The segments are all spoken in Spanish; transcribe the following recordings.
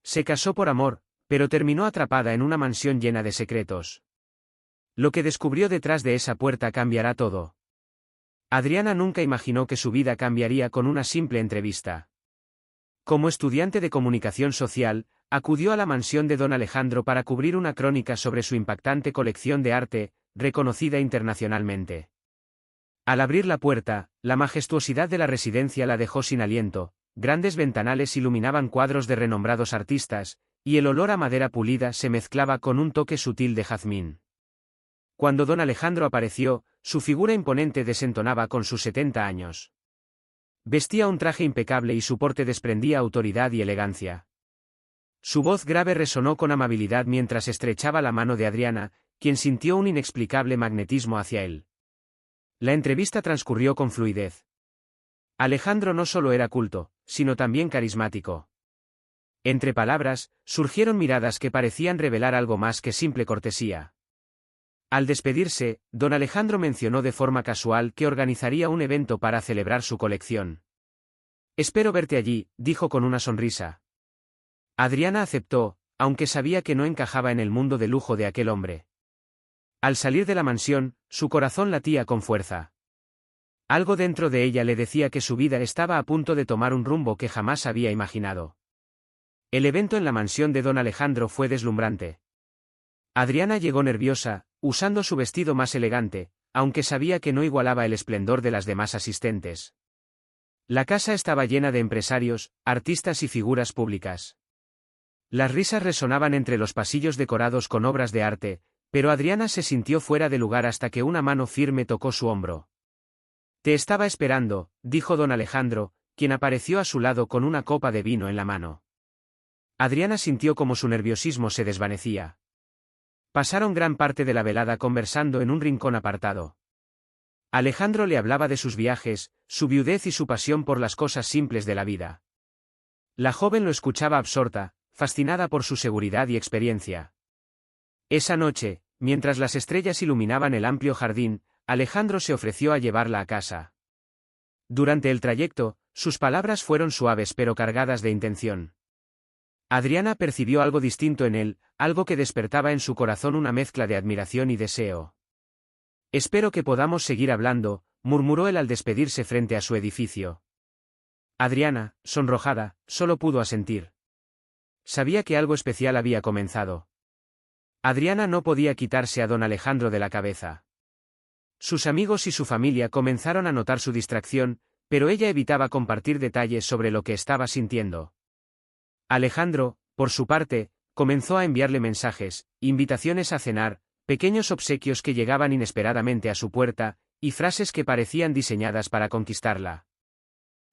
Se casó por amor, pero terminó atrapada en una mansión llena de secretos. Lo que descubrió detrás de esa puerta cambiará todo. Adriana nunca imaginó que su vida cambiaría con una simple entrevista. Como estudiante de comunicación social, acudió a la mansión de don Alejandro para cubrir una crónica sobre su impactante colección de arte, reconocida internacionalmente. Al abrir la puerta, la majestuosidad de la residencia la dejó sin aliento, grandes ventanales iluminaban cuadros de renombrados artistas, y el olor a madera pulida se mezclaba con un toque sutil de jazmín. Cuando don Alejandro apareció, su figura imponente desentonaba con sus 70 años. Vestía un traje impecable y su porte desprendía autoridad y elegancia. Su voz grave resonó con amabilidad mientras estrechaba la mano de Adriana, quien sintió un inexplicable magnetismo hacia él. La entrevista transcurrió con fluidez. Alejandro no solo era culto, sino también carismático. Entre palabras, surgieron miradas que parecían revelar algo más que simple cortesía. Al despedirse, don Alejandro mencionó de forma casual que organizaría un evento para celebrar su colección. «Espero verte allí», dijo con una sonrisa. Adriana aceptó, aunque sabía que no encajaba en el mundo de lujo de aquel hombre. Al salir de la mansión, su corazón latía con fuerza. Algo dentro de ella le decía que su vida estaba a punto de tomar un rumbo que jamás había imaginado. El evento en la mansión de don Alejandro fue deslumbrante. Adriana llegó nerviosa, usando su vestido más elegante, aunque sabía que no igualaba el esplendor de las demás asistentes. La casa estaba llena de empresarios, artistas y figuras públicas. Las risas resonaban entre los pasillos decorados con obras de arte, pero Adriana se sintió fuera de lugar hasta que una mano firme tocó su hombro. «Te estaba esperando», dijo don Alejandro, quien apareció a su lado con una copa de vino en la mano. Adriana sintió como su nerviosismo se desvanecía. Pasaron gran parte de la velada conversando en un rincón apartado. Alejandro le hablaba de sus viajes, su viudez y su pasión por las cosas simples de la vida. La joven lo escuchaba absorta, fascinada por su seguridad y experiencia. Esa noche, mientras las estrellas iluminaban el amplio jardín, Alejandro se ofreció a llevarla a casa. Durante el trayecto, sus palabras fueron suaves pero cargadas de intención. Adriana percibió algo distinto en él, algo que despertaba en su corazón una mezcla de admiración y deseo. «Espero que podamos seguir hablando», murmuró él al despedirse frente a su edificio. Adriana, sonrojada, solo pudo asentir. Sabía que algo especial había comenzado. Adriana no podía quitarse a don Alejandro de la cabeza. Sus amigos y su familia comenzaron a notar su distracción, pero ella evitaba compartir detalles sobre lo que estaba sintiendo. Alejandro, por su parte, comenzó a enviarle mensajes, invitaciones a cenar, pequeños obsequios que llegaban inesperadamente a su puerta, y frases que parecían diseñadas para conquistarla.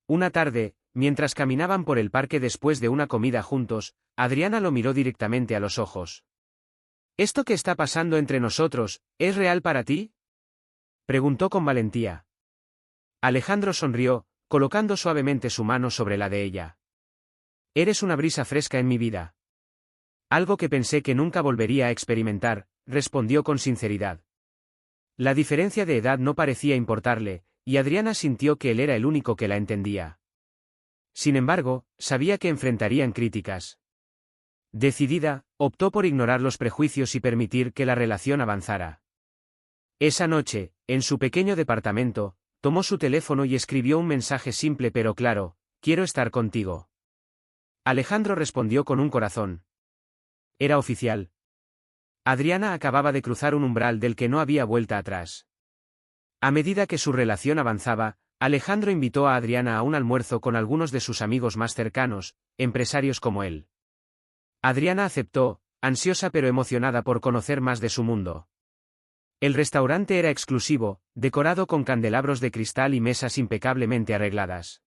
Una tarde, mientras caminaban por el parque después de una comida juntos, Adriana lo miró directamente a los ojos. «¿Esto que está pasando entre nosotros, es real para ti?», preguntó con valentía. Alejandro sonrió, colocando suavemente su mano sobre la de ella. «Eres una brisa fresca en mi vida. Algo que pensé que nunca volvería a experimentar», respondió con sinceridad. La diferencia de edad no parecía importarle, y Adriana sintió que él era el único que la entendía. Sin embargo, sabía que enfrentarían críticas. Decidida, optó por ignorar los prejuicios y permitir que la relación avanzara. Esa noche, en su pequeño departamento, tomó su teléfono y escribió un mensaje simple pero claro: «Quiero estar contigo». Alejandro respondió con un corazón. Era oficial. Adriana acababa de cruzar un umbral del que no había vuelta atrás. A medida que su relación avanzaba, Alejandro invitó a Adriana a un almuerzo con algunos de sus amigos más cercanos, empresarios como él. Adriana aceptó, ansiosa pero emocionada por conocer más de su mundo. El restaurante era exclusivo, decorado con candelabros de cristal y mesas impecablemente arregladas.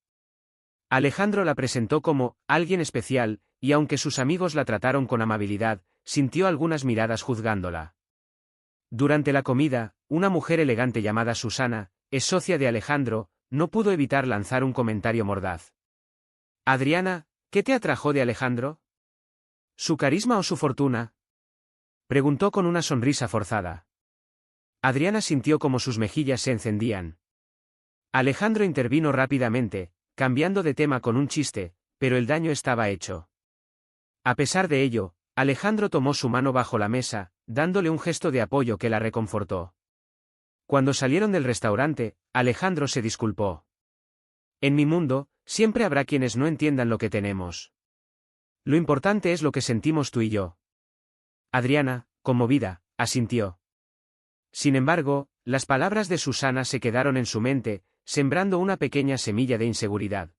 Alejandro la presentó como alguien especial, y aunque sus amigos la trataron con amabilidad, sintió algunas miradas juzgándola. Durante la comida, una mujer elegante llamada Susana, es socia de Alejandro, no pudo evitar lanzar un comentario mordaz. «Adriana, ¿qué te atrajo de Alejandro? ¿Su carisma o su fortuna?», preguntó con una sonrisa forzada. Adriana sintió como sus mejillas se encendían. Alejandro intervino rápidamente, cambiando de tema con un chiste, pero el daño estaba hecho. A pesar de ello, Alejandro tomó su mano bajo la mesa, dándole un gesto de apoyo que la reconfortó. Cuando salieron del restaurante, Alejandro se disculpó. En mi mundo, siempre habrá quienes no entiendan lo que tenemos. Lo importante es lo que sentimos tú y yo. Adriana, conmovida, asintió. Sin embargo, las palabras de Susana se quedaron en su mente, sembrando una pequeña semilla de inseguridad.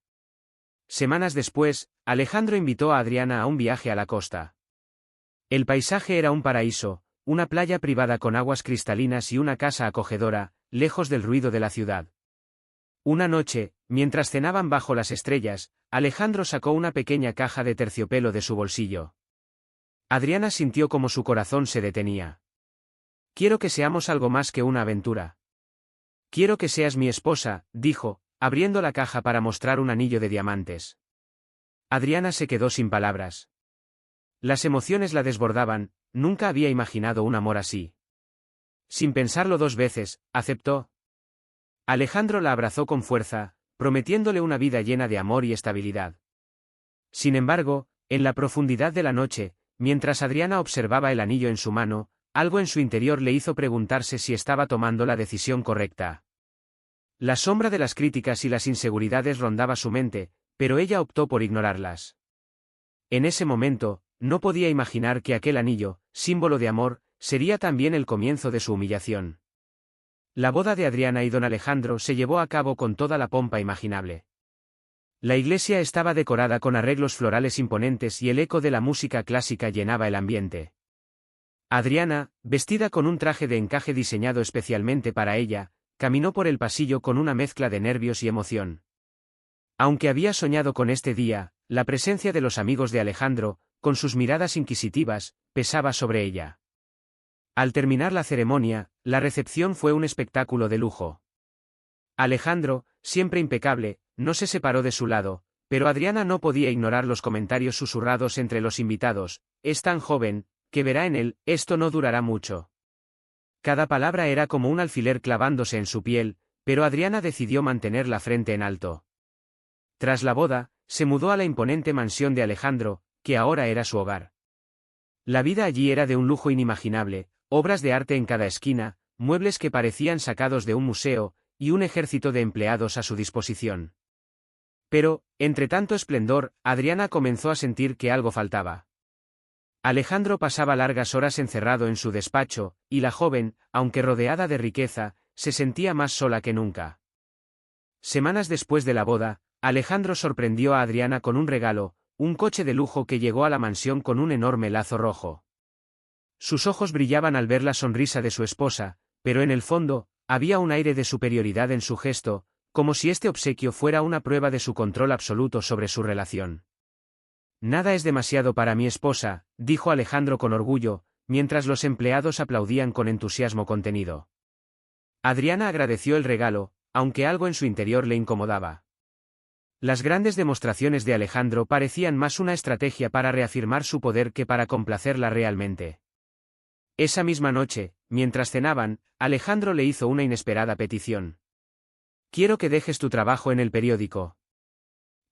Semanas después, Alejandro invitó a Adriana a un viaje a la costa. El paisaje era un paraíso, una playa privada con aguas cristalinas y una casa acogedora, lejos del ruido de la ciudad. Una noche, mientras cenaban bajo las estrellas, Alejandro sacó una pequeña caja de terciopelo de su bolsillo. Adriana sintió como su corazón se detenía. Quiero que seamos algo más que una aventura. Quiero que seas mi esposa, dijo, abriendo la caja para mostrar un anillo de diamantes. Adriana se quedó sin palabras. Las emociones la desbordaban, nunca había imaginado un amor así. Sin pensarlo dos veces, aceptó. Alejandro la abrazó con fuerza, prometiéndole una vida llena de amor y estabilidad. Sin embargo, en la profundidad de la noche, mientras Adriana observaba el anillo en su mano, algo en su interior le hizo preguntarse si estaba tomando la decisión correcta. La sombra de las críticas y las inseguridades rondaba su mente, pero ella optó por ignorarlas. En ese momento, no podía imaginar que aquel anillo, símbolo de amor, sería también el comienzo de su humillación. La boda de Adriana y don Alejandro se llevó a cabo con toda la pompa imaginable. La iglesia estaba decorada con arreglos florales imponentes y el eco de la música clásica llenaba el ambiente. Adriana, vestida con un traje de encaje diseñado especialmente para ella, caminó por el pasillo con una mezcla de nervios y emoción. Aunque había soñado con este día, la presencia de los amigos de Alejandro, con sus miradas inquisitivas, pesaba sobre ella. Al terminar la ceremonia, la recepción fue un espectáculo de lujo. Alejandro, siempre impecable, no se separó de su lado, pero Adriana no podía ignorar los comentarios susurrados entre los invitados: es tan joven, que verá en él, esto no durará mucho. Cada palabra era como un alfiler clavándose en su piel, pero Adriana decidió mantener la frente en alto. Tras la boda, se mudó a la imponente mansión de Alejandro, que ahora era su hogar. La vida allí era de un lujo inimaginable, obras de arte en cada esquina, muebles que parecían sacados de un museo, y un ejército de empleados a su disposición. Pero, entre tanto esplendor, Adriana comenzó a sentir que algo faltaba. Alejandro pasaba largas horas encerrado en su despacho, y la joven, aunque rodeada de riqueza, se sentía más sola que nunca. Semanas después de la boda, Alejandro sorprendió a Adriana con un regalo, un coche de lujo que llegó a la mansión con un enorme lazo rojo. Sus ojos brillaban al ver la sonrisa de su esposa, pero en el fondo, había un aire de superioridad en su gesto, como si este obsequio fuera una prueba de su control absoluto sobre su relación. Nada es demasiado para mi esposa, dijo Alejandro con orgullo, mientras los empleados aplaudían con entusiasmo contenido. Adriana agradeció el regalo, aunque algo en su interior le incomodaba. Las grandes demostraciones de Alejandro parecían más una estrategia para reafirmar su poder que para complacerla realmente. Esa misma noche, mientras cenaban, Alejandro le hizo una inesperada petición. Quiero que dejes tu trabajo en el periódico.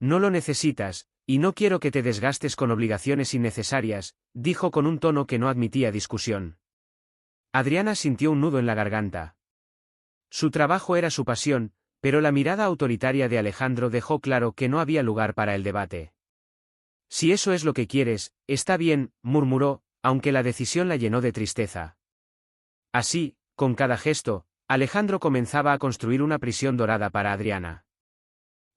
No lo necesitas, y no quiero que te desgastes con obligaciones innecesarias, dijo con un tono que no admitía discusión. Adriana sintió un nudo en la garganta. Su trabajo era su pasión, pero la mirada autoritaria de Alejandro dejó claro que no había lugar para el debate. Si eso es lo que quieres, está bien, murmuró, aunque la decisión la llenó de tristeza. Así, con cada gesto, Alejandro comenzaba a construir una prisión dorada para Adriana.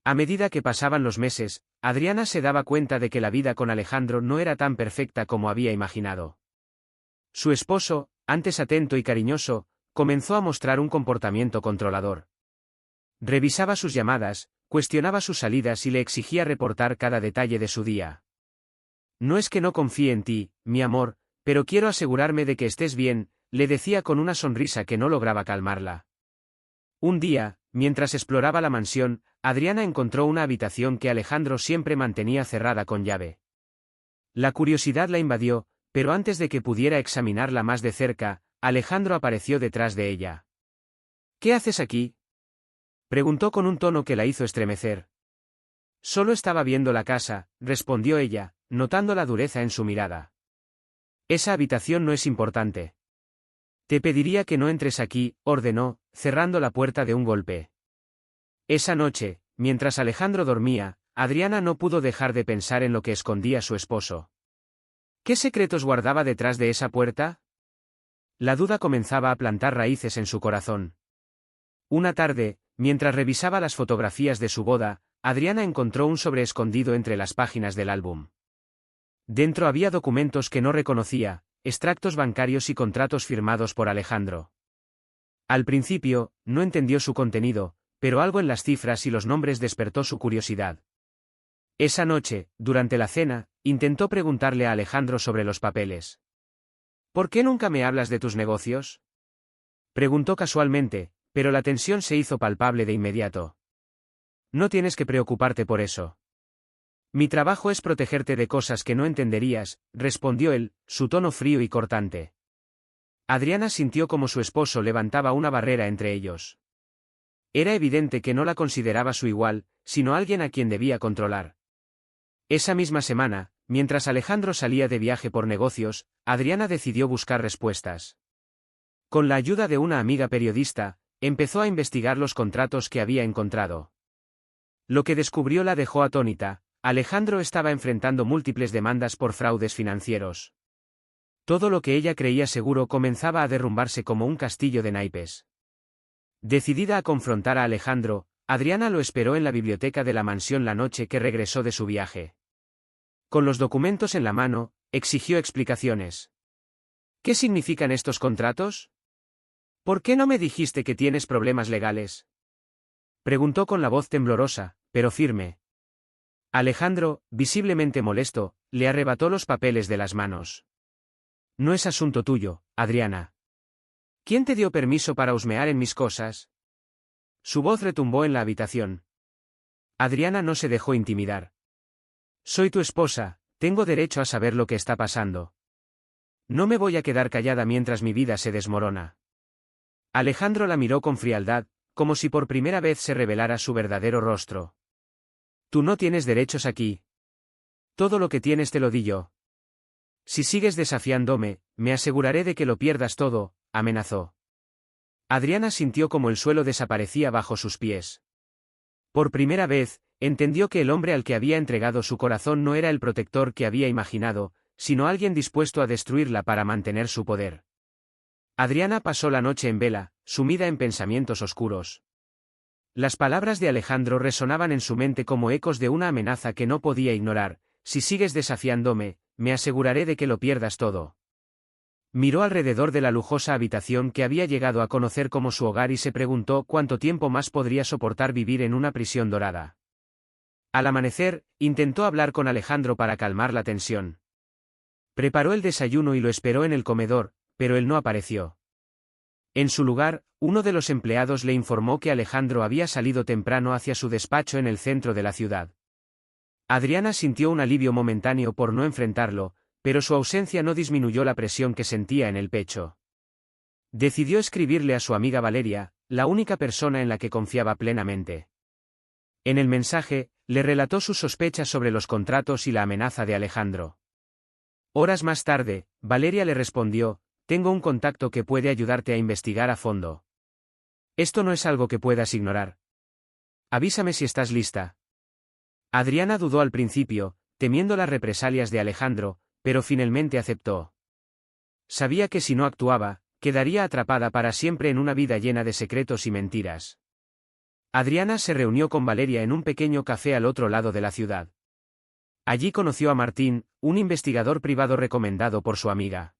A medida que pasaban los meses, Adriana se daba cuenta de que la vida con Alejandro no era tan perfecta como había imaginado. Su esposo, antes atento y cariñoso, comenzó a mostrar un comportamiento controlador. Revisaba sus llamadas, cuestionaba sus salidas y le exigía reportar cada detalle de su día. No es que no confíe en ti, mi amor, pero quiero asegurarme de que estés bien, le decía con una sonrisa que no lograba calmarla. Un día, mientras exploraba la mansión, Adriana encontró una habitación que Alejandro siempre mantenía cerrada con llave. La curiosidad la invadió, pero antes de que pudiera examinarla más de cerca, Alejandro apareció detrás de ella. ¿Qué haces aquí?, preguntó con un tono que la hizo estremecer. Solo estaba viendo la casa, respondió ella, notando la dureza en su mirada. Esa habitación no es importante. Te pediría que no entres aquí, ordenó, cerrando la puerta de un golpe. Esa noche, mientras Alejandro dormía, Adriana no pudo dejar de pensar en lo que escondía su esposo. ¿Qué secretos guardaba detrás de esa puerta? La duda comenzaba a plantar raíces en su corazón. Una tarde, mientras revisaba las fotografías de su boda, Adriana encontró un sobre escondido entre las páginas del álbum. Dentro había documentos que no reconocía, extractos bancarios y contratos firmados por Alejandro. Al principio, no entendió su contenido, pero algo en las cifras y los nombres despertó su curiosidad. Esa noche, durante la cena, intentó preguntarle a Alejandro sobre los papeles. ¿Por qué nunca me hablas de tus negocios? Preguntó casualmente, pero la tensión se hizo palpable de inmediato. No tienes que preocuparte por eso. Mi trabajo es protegerte de cosas que no entenderías, respondió él, su tono frío y cortante. Adriana sintió como su esposo levantaba una barrera entre ellos. Era evidente que no la consideraba su igual, sino alguien a quien debía controlar. Esa misma semana, mientras Alejandro salía de viaje por negocios, Adriana decidió buscar respuestas. Con la ayuda de una amiga periodista, empezó a investigar los contratos que había encontrado. Lo que descubrió la dejó atónita. Alejandro estaba enfrentando múltiples demandas por fraudes financieros. Todo lo que ella creía seguro comenzaba a derrumbarse como un castillo de naipes. Decidida a confrontar a Alejandro, Adriana lo esperó en la biblioteca de la mansión la noche que regresó de su viaje. Con los documentos en la mano, exigió explicaciones. ¿Qué significan estos contratos? ¿Por qué no me dijiste que tienes problemas legales? Preguntó con la voz temblorosa, pero firme. Alejandro, visiblemente molesto, le arrebató los papeles de las manos. No es asunto tuyo, Adriana. ¿Quién te dio permiso para husmear en mis cosas? Su voz retumbó en la habitación. Adriana no se dejó intimidar. Soy tu esposa, tengo derecho a saber lo que está pasando. No me voy a quedar callada mientras mi vida se desmorona. Alejandro la miró con frialdad, como si por primera vez se revelara su verdadero rostro. Tú no tienes derechos aquí. Todo lo que tienes te lo di yo. Si sigues desafiándome, me aseguraré de que lo pierdas todo, amenazó. Adriana sintió como el suelo desaparecía bajo sus pies. Por primera vez, entendió que el hombre al que había entregado su corazón no era el protector que había imaginado, sino alguien dispuesto a destruirla para mantener su poder. Adriana pasó la noche en vela, sumida en pensamientos oscuros. Las palabras de Alejandro resonaban en su mente como ecos de una amenaza que no podía ignorar. Si sigues desafiándome, me aseguraré de que lo pierdas todo. Miró alrededor de la lujosa habitación que había llegado a conocer como su hogar y se preguntó cuánto tiempo más podría soportar vivir en una prisión dorada. Al amanecer, intentó hablar con Alejandro para calmar la tensión. Preparó el desayuno y lo esperó en el comedor, pero él no apareció. En su lugar, uno de los empleados le informó que Alejandro había salido temprano hacia su despacho en el centro de la ciudad. Adriana sintió un alivio momentáneo por no enfrentarlo, pero su ausencia no disminuyó la presión que sentía en el pecho. Decidió escribirle a su amiga Valeria, la única persona en la que confiaba plenamente. En el mensaje, le relató sus sospechas sobre los contratos y la amenaza de Alejandro. Horas más tarde, Valeria le respondió: tengo un contacto que puede ayudarte a investigar a fondo. Esto no es algo que puedas ignorar. Avísame si estás lista. Adriana dudó al principio, temiendo las represalias de Alejandro, pero finalmente aceptó. Sabía que si no actuaba, quedaría atrapada para siempre en una vida llena de secretos y mentiras. Adriana se reunió con Valeria en un pequeño café al otro lado de la ciudad. Allí conoció a Martín, un investigador privado recomendado por su amiga.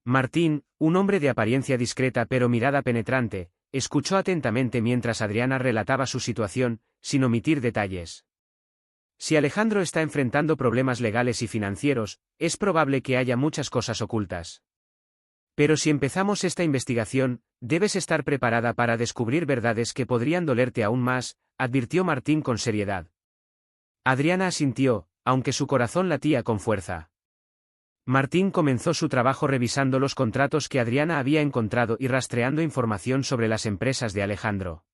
Martín, un hombre de apariencia discreta pero mirada penetrante, escuchó atentamente mientras Adriana relataba su situación, sin omitir detalles. Si Alejandro está enfrentando problemas legales y financieros, es probable que haya muchas cosas ocultas. Pero si empezamos esta investigación, debes estar preparada para descubrir verdades que podrían dolerte aún más, advirtió Martín con seriedad. Adriana asintió, aunque su corazón latía con fuerza. Martín comenzó su trabajo revisando los contratos que Adriana había encontrado y rastreando información sobre las empresas de Alejandro.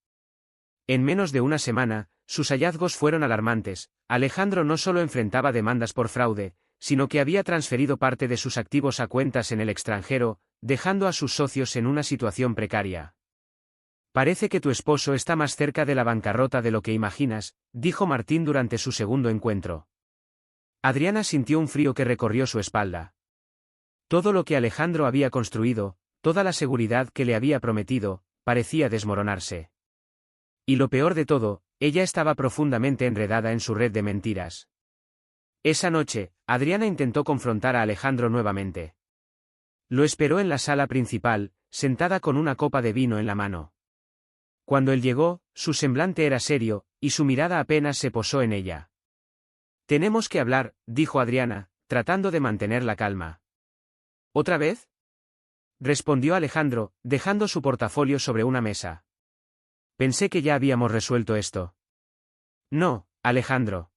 En menos de una semana, sus hallazgos fueron alarmantes. Alejandro no solo enfrentaba demandas por fraude, sino que había transferido parte de sus activos a cuentas en el extranjero, dejando a sus socios en una situación precaria. Parece que tu esposo está más cerca de la bancarrota de lo que imaginas, dijo Martín durante su segundo encuentro. Adriana sintió un frío que recorrió su espalda. Todo lo que Alejandro había construido, toda la seguridad que le había prometido, parecía desmoronarse. Y lo peor de todo, ella estaba profundamente enredada en su red de mentiras. Esa noche, Adriana intentó confrontar a Alejandro nuevamente. Lo esperó en la sala principal, sentada con una copa de vino en la mano. Cuando él llegó, su semblante era serio, y su mirada apenas se posó en ella. «Tenemos que hablar», dijo Adriana, tratando de mantener la calma. «¿Otra vez?», respondió Alejandro, dejando su portafolio sobre una mesa. «Pensé que ya habíamos resuelto esto». «No, Alejandro.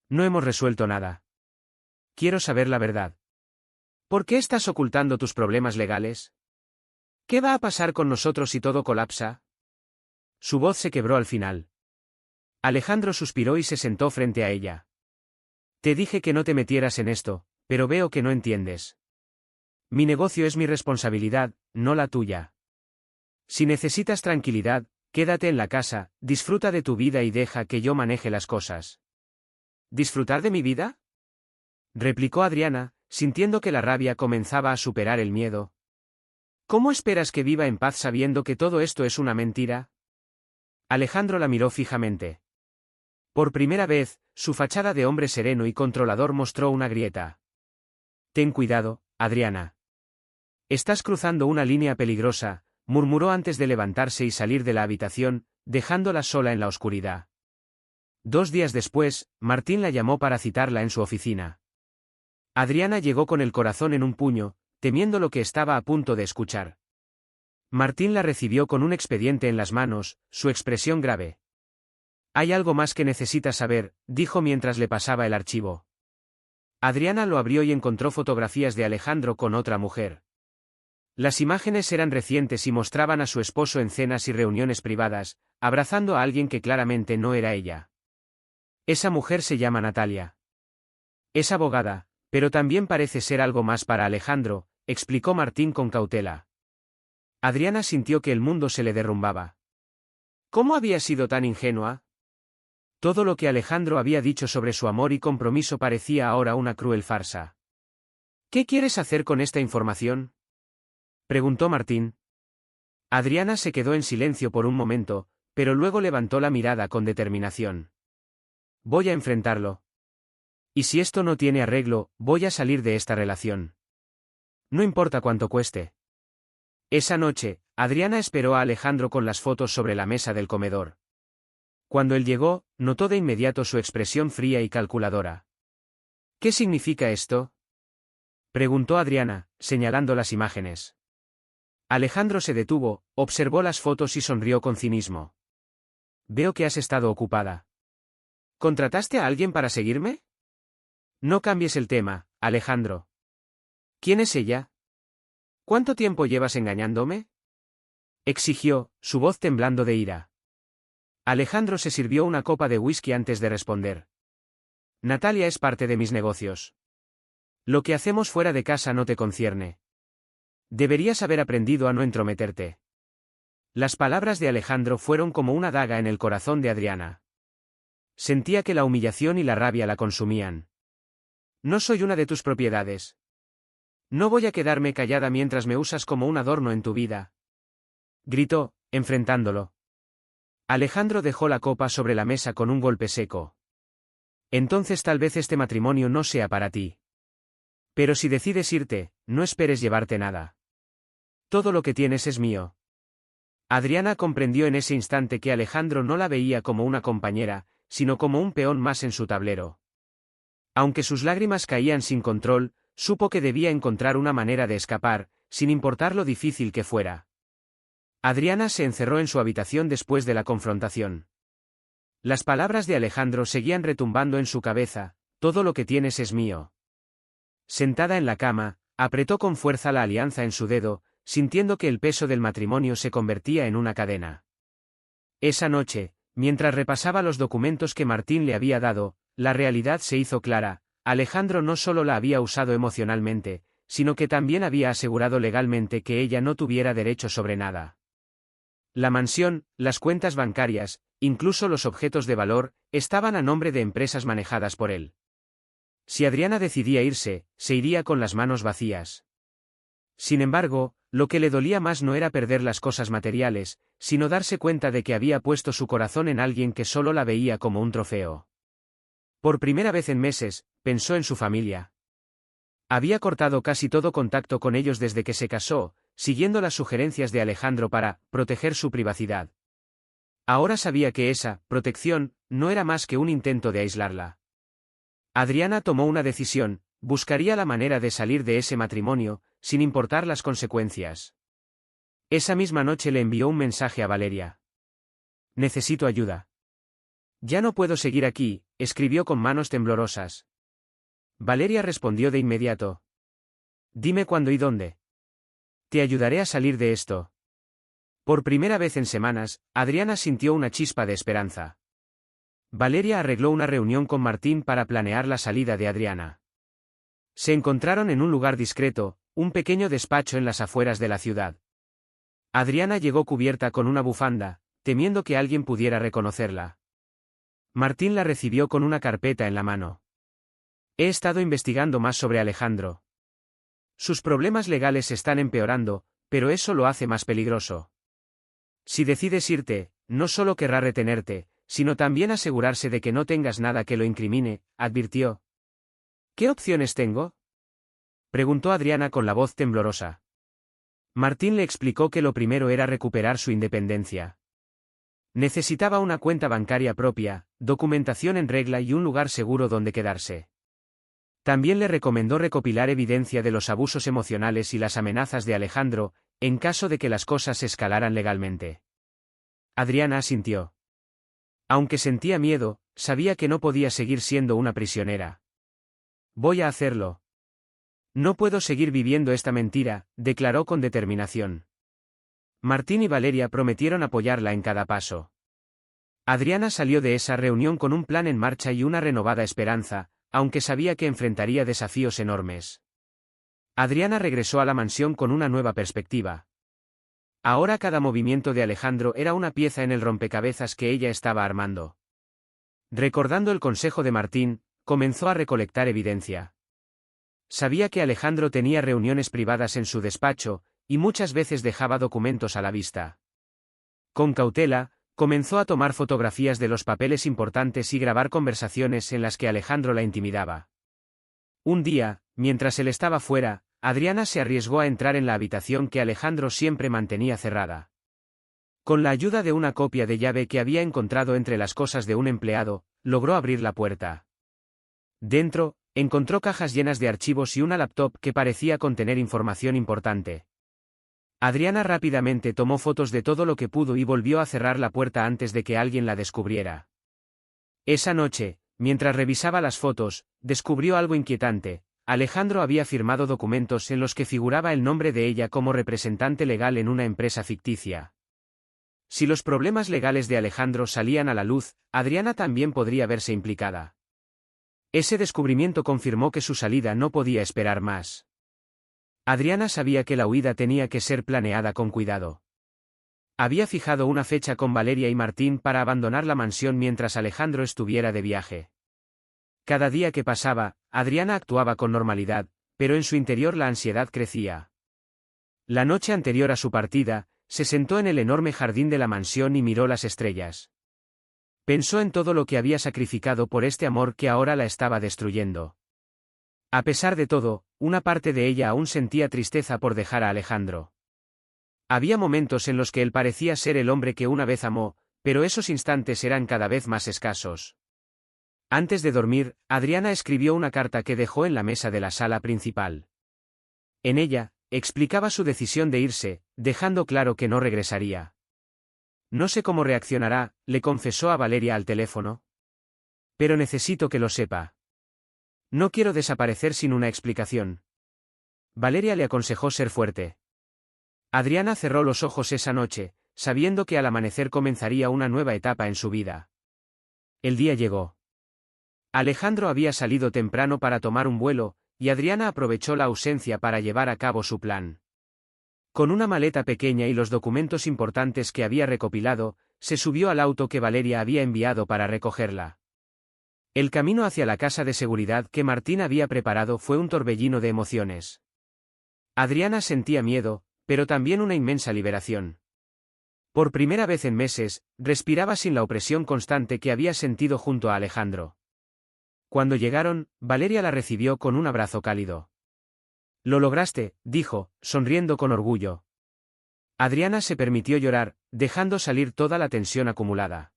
No hemos resuelto nada. Quiero saber la verdad. ¿Por qué estás ocultando tus problemas legales? ¿Qué va a pasar con nosotros si todo colapsa?». Su voz se quebró al final. Alejandro suspiró y se sentó frente a ella. «Te dije que no te metieras en esto, pero veo que no entiendes. Mi negocio es mi responsabilidad, no la tuya. Si necesitas tranquilidad, quédate en la casa, disfruta de tu vida y deja que yo maneje las cosas». «¿Disfrutar de mi vida?», replicó Adriana, sintiendo que la rabia comenzaba a superar el miedo. «¿Cómo esperas que viva en paz sabiendo que todo esto es una mentira?». Alejandro la miró fijamente. Por primera vez, su fachada de hombre sereno y controlador mostró una grieta. «Ten cuidado, Adriana. Estás cruzando una línea peligrosa», murmuró antes de levantarse y salir de la habitación, dejándola sola en la oscuridad. 2 días después, Martín la llamó para citarla en su oficina. Adriana llegó con el corazón en un puño, temiendo lo que estaba a punto de escuchar. Martín la recibió con un expediente en las manos, su expresión grave. «Hay algo más que necesitas saber», dijo mientras le pasaba el archivo. Adriana lo abrió y encontró fotografías de Alejandro con otra mujer. Las imágenes eran recientes y mostraban a su esposo en cenas y reuniones privadas, abrazando a alguien que claramente no era ella. «Esa mujer se llama Natalia. Es abogada, pero también parece ser algo más para Alejandro», explicó Martín con cautela. Adriana sintió que el mundo se le derrumbaba. ¿Cómo había sido tan ingenua? Todo lo que Alejandro había dicho sobre su amor y compromiso parecía ahora una cruel farsa. «¿Qué quieres hacer con esta información?», preguntó Martín. Adriana se quedó en silencio por un momento, pero luego levantó la mirada con determinación. «Voy a enfrentarlo. Y si esto no tiene arreglo, voy a salir de esta relación. No importa cuánto cueste». Esa noche, Adriana esperó a Alejandro con las fotos sobre la mesa del comedor. Cuando él llegó, notó de inmediato su expresión fría y calculadora. «¿Qué significa esto?», preguntó Adriana, señalando las imágenes. Alejandro se detuvo, observó las fotos y sonrió con cinismo. «Veo que has estado ocupada». «¿Contrataste a alguien para seguirme?». «No cambies el tema, Alejandro». «¿Quién es ella? ¿Cuánto tiempo llevas engañándome?», exigió, su voz temblando de ira. Alejandro se sirvió una copa de whisky antes de responder. «Natalia es parte de mis negocios. Lo que hacemos fuera de casa no te concierne. Deberías haber aprendido a no entrometerte». Las palabras de Alejandro fueron como una daga en el corazón de Adriana. Sentía que la humillación y la rabia la consumían. «No soy una de tus propiedades. No voy a quedarme callada mientras me usas como un adorno en tu vida», gritó, enfrentándolo. Alejandro dejó la copa sobre la mesa con un golpe seco. «Entonces tal vez este matrimonio no sea para ti. Pero si decides irte, no esperes llevarte nada. Todo lo que tienes es mío». Adriana comprendió en ese instante que Alejandro no la veía como una compañera, sino como un peón más en su tablero. Aunque sus lágrimas caían sin control, supo que debía encontrar una manera de escapar, sin importar lo difícil que fuera. Adriana se encerró en su habitación después de la confrontación. Las palabras de Alejandro seguían retumbando en su cabeza: «Todo lo que tienes es mío». Sentada en la cama, apretó con fuerza la alianza en su dedo, sintiendo que el peso del matrimonio se convertía en una cadena. Esa noche, Mientras repasaba los documentos que Martín le había dado, la realidad se hizo clara: Alejandro no solo la había usado emocionalmente, sino que también había asegurado legalmente que ella no tuviera derecho sobre nada. La mansión, las cuentas bancarias, incluso los objetos de valor, estaban a nombre de empresas manejadas por él. Si Adriana decidía irse, se iría con las manos vacías. Sin embargo, lo que le dolía más no era perder las cosas materiales, sino darse cuenta de que había puesto su corazón en alguien que solo la veía como un trofeo. Por primera vez en meses, pensó en su familia. Había cortado casi todo contacto con ellos desde que se casó, siguiendo las sugerencias de Alejandro para proteger su privacidad. Ahora sabía que esa protección no era más que un intento de aislarla. Adriana tomó una decisión: buscaría la manera de salir de ese matrimonio, sin importar las consecuencias. Esa misma noche le envió un mensaje a Valeria. «Necesito ayuda. Ya no puedo seguir aquí», escribió con manos temblorosas. Valeria respondió de inmediato. «Dime cuándo y dónde. Te ayudaré a salir de esto». Por primera vez en semanas, Adriana sintió una chispa de esperanza. Valeria arregló una reunión con Martín para planear la salida de Adriana. Se encontraron en un lugar discreto, un pequeño despacho en las afueras de la ciudad. Adriana llegó cubierta con una bufanda, temiendo que alguien pudiera reconocerla. Martín la recibió con una carpeta en la mano. «He estado investigando más sobre Alejandro. Sus problemas legales están empeorando, pero eso lo hace más peligroso. Si decides irte, no solo querrá retenerte, sino también asegurarse de que no tengas nada que lo incrimine», advirtió. «¿Qué opciones tengo?», preguntó Adriana con la voz temblorosa. Martín le explicó que lo primero era recuperar su independencia. Necesitaba una cuenta bancaria propia, documentación en regla y un lugar seguro donde quedarse. También le recomendó recopilar evidencia de los abusos emocionales y las amenazas de Alejandro, en caso de que las cosas escalaran legalmente. Adriana asintió. Aunque sentía miedo, sabía que no podía seguir siendo una prisionera. «Voy a hacerlo. No puedo seguir viviendo esta mentira», declaró con determinación. Martín y Valeria prometieron apoyarla en cada paso. Adriana salió de esa reunión con un plan en marcha y una renovada esperanza, aunque sabía que enfrentaría desafíos enormes. Adriana regresó a la mansión con una nueva perspectiva. Ahora cada movimiento de Alejandro era una pieza en el rompecabezas que ella estaba armando. Recordando el consejo de Martín, comenzó a recolectar evidencia. Sabía que Alejandro tenía reuniones privadas en su despacho, y muchas veces dejaba documentos a la vista. Con cautela, comenzó a tomar fotografías de los papeles importantes y grabar conversaciones en las que Alejandro la intimidaba. Un día, mientras él estaba fuera, Adriana se arriesgó a entrar en la habitación que Alejandro siempre mantenía cerrada. Con la ayuda de una copia de llave que había encontrado entre las cosas de un empleado, logró abrir la puerta. Dentro, encontró cajas llenas de archivos y una laptop que parecía contener información importante. Adriana rápidamente tomó fotos de todo lo que pudo y volvió a cerrar la puerta antes de que alguien la descubriera. Esa noche, mientras revisaba las fotos, descubrió algo inquietante: Alejandro había firmado documentos en los que figuraba el nombre de ella como representante legal en una empresa ficticia. Si los problemas legales de Alejandro salían a la luz, Adriana también podría verse implicada. Ese descubrimiento confirmó que su salida no podía esperar más. Adriana sabía que la huida tenía que ser planeada con cuidado. Había fijado una fecha con Valeria y Martín para abandonar la mansión mientras Alejandro estuviera de viaje. Cada día que pasaba, Adriana actuaba con normalidad, pero en su interior la ansiedad crecía. La noche anterior a su partida, se sentó en el enorme jardín de la mansión y miró las estrellas. Pensó en todo lo que había sacrificado por este amor que ahora la estaba destruyendo. A pesar de todo, una parte de ella aún sentía tristeza por dejar a Alejandro. Había momentos en los que él parecía ser el hombre que una vez amó, pero esos instantes eran cada vez más escasos. Antes de dormir, Adriana escribió una carta que dejó en la mesa de la sala principal. En ella, explicaba su decisión de irse, dejando claro que no regresaría. «No sé cómo reaccionará», le confesó a Valeria al teléfono. «Pero necesito que lo sepa. No quiero desaparecer sin una explicación». Valeria le aconsejó ser fuerte. Adriana cerró los ojos esa noche, sabiendo que al amanecer comenzaría una nueva etapa en su vida. El día llegó. Alejandro había salido temprano para tomar un vuelo, y Adriana aprovechó la ausencia para llevar a cabo su plan. Con una maleta pequeña y los documentos importantes que había recopilado, se subió al auto que Valeria había enviado para recogerla. El camino hacia la casa de seguridad que Martín había preparado fue un torbellino de emociones. Adriana sentía miedo, pero también una inmensa liberación. Por primera vez en meses, respiraba sin la opresión constante que había sentido junto a Alejandro. Cuando llegaron, Valeria la recibió con un abrazo cálido. «Lo lograste», dijo, sonriendo con orgullo. Adriana se permitió llorar, dejando salir toda la tensión acumulada.